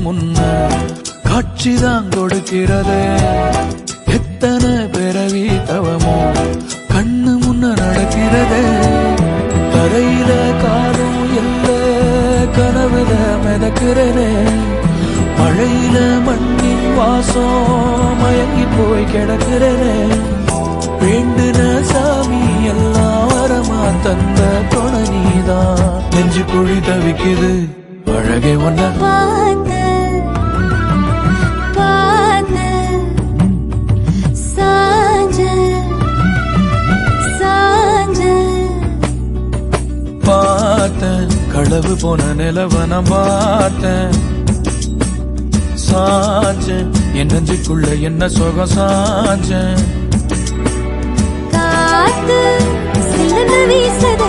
முன்ன காட்சிதான் கொடுக்கிறது. எத்தனை பிறவி தவமோ கண்ணு முன்ன நடக்கிறது. தரையில காலும் இல்ல கனவுல மிதக்கிறனே. மழையில மண்ணின் வாசம் மயங்கி போய் கிடக்கிறனே. வேண்டுன சாமி எல்லாம் வரமா தந்த துணை நீதான். நெஞ்சு குழி தவிக்குது அழகே ஒன்ன பார்த்தேன். களவு போன நிலவன பார்த்தேன். சாஞ்சேன் என் நெஞ்சுக்குள்ள என்ன சுகம் சாஞ்சேன். காத்து சிலந்து வீசத